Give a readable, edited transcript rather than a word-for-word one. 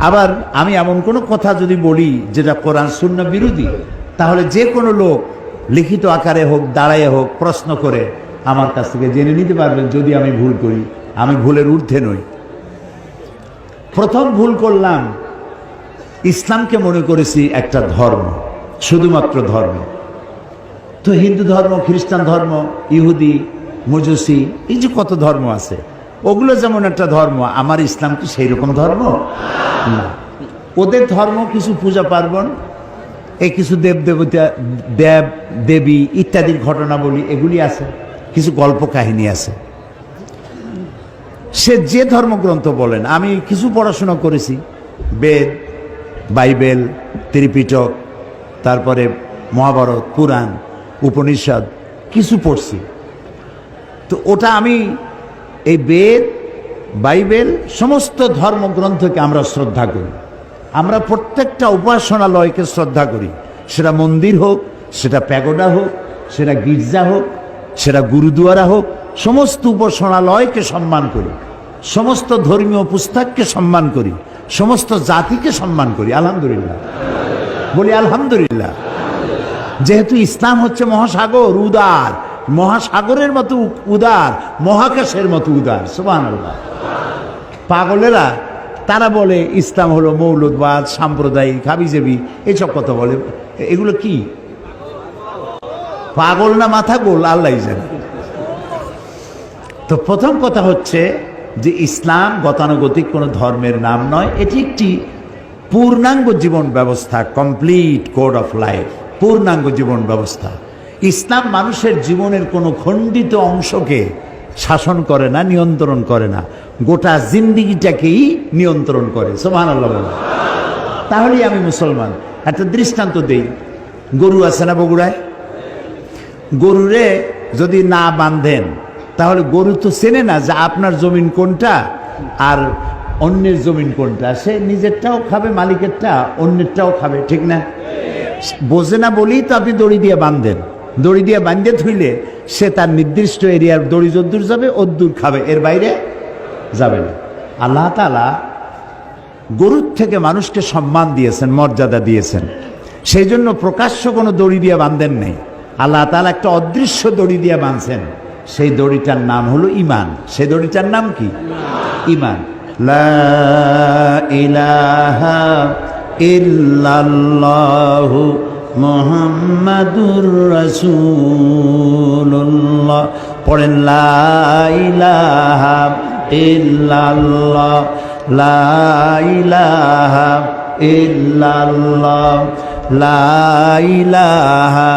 আবার আমি এমন কোনো কথা যদি বলি যেটা কোরআন সুন্নাহ বিরোধী, তাহলে যে কোনো লোক লিখিত আকারে হোক, দাঁড়াইয়ে হোক, প্রশ্ন করে আমার কাছ থেকে জেনে নিতে পারবেন যদি আমি ভুল করি। আমি ভুলের ঊর্ধ্বে নই। প্রথম ভুল করলাম, ইসলামকে মনে করেছি একটা ধর্ম, শুধুমাত্র ধর্ম। তো হিন্দু ধর্ম, খ্রিস্টান ধর্ম, ইহুদি, মজুসি, এই যে কত ধর্ম আছে, ওগুলো যেমন একটা ধর্ম, আমার ইসলাম কি সেই রকম ধর্ম না। ওদের ধর্ম কিছু পূজা পার্বণ, এই কিছু দেব দেবতা, দেব দেবী ইত্যাদির ঘটনা বলি, এগুলি আছে, কিছু গল্প কাহিনী আছে। সে যে ধর্মগ্রন্থ বলেন, আমি কিছু পড়াশোনা করেছি, বেদ, বাইবেল, ত্রিপিটক, তারপরে মহাভারত, পুরাণ, উপনিষদ কিছু পড়ছি। তো ওটা আমি এই বেদ, বাইবেল, সমস্ত ধর্মগ্রন্থকে আমরা শ্রদ্ধা করি। আমরা প্রত্যেকটা উপাসনালয়কে শ্রদ্ধা করি, সেটা মন্দির হোক, সেটা প্যাগোডা হোক, সেটা গির্জা হোক, সেটা গুরুদুয়ারা হোক, সমস্ত উপাসনালয়কে সম্মান করি, সমস্ত ধর্মীয় পুস্তককে সম্মান করি, সমস্ত জাতিকে সম্মান করি। আলহামদুলিল্লাহ বলি, আলহামদুলিল্লাহ। যেহেতু ইসলাম হচ্ছে মহাসাগর, উদার, মহাসাগরের মতো উদার, মহাকাশের মতো উদার। সুবহানাল্লাহ। পাগলেরা তারা বলে ইসলাম হলো মৌলুদবাদ, সাম্প্রদায়িক, হাবিজাবি, এইসব কথা বলে। এগুলো কি পাগল না মাথা গোল, আল্লাহ জানে। তো প্রথম কথা হচ্ছে যে ইসলাম গতানুগতিক কোনো ধর্মের নাম নয়, এটি একটি পূর্ণাঙ্গ জীবন ব্যবস্থা, কমপ্লিট কোড অফ লাইফ, পূর্ণাঙ্গ জীবন ব্যবস্থা। ইসলাম মানুষের জীবনের কোনো খণ্ডিত অংশকে শাসন করে না, নিয়ন্ত্রণ করে না, গোটা জিন্দিগিটাকেই নিয়ন্ত্রণ করে। সুবহানাল্লাহ বলে, তাহলেই আমি মুসলমান। একটা দৃষ্টান্ত দেই, গরু আছে না বগুড়ায়, গরুরে যদি না বাঁধেন তাহলে গরু তো চেনে না যে আপনার জমিন কোনটা আর অন্যের জমিন কোনটা। সে নিজেরটাও খাবে, মালিকেরটা, অন্যেরটাও খাবে, ঠিক না? বোঝে না বলেই তো আপনি দড়ি দিয়ে বাঁধেন। দড়ি দিয়ে বাঁধে থইলে সে তার নির্দিষ্ট এরিয়ার দড়ি যদ্দূর যাবে অদ্দূর খাবে, এর বাইরে যাবে না। আল্লাহ তাআলা গরুর থেকে মানুষকে সম্মান দিয়েছেন, মর্যাদা দিয়েছেন, সেই জন্য প্রকাশ্য কোনো দড়ি দিয়ে বাঁধেন নেই। আল্লাহ তাআলা একটা অদৃশ্য দড়ি দিয়ে বাঁধছেন, সেই দড়িটার নাম হলো ঈমান। সেই দড়িটার নাম কি? ঈমান। লা ইলাহা ইল্লাল্লাহু মুহাম্মাদুর রাসূলুল্লাহ। পড়েন, লা ইলাহা ইল্লাল্লাহ, লা ইলাহা ইল্লাল্লাহ, লা ইলাহা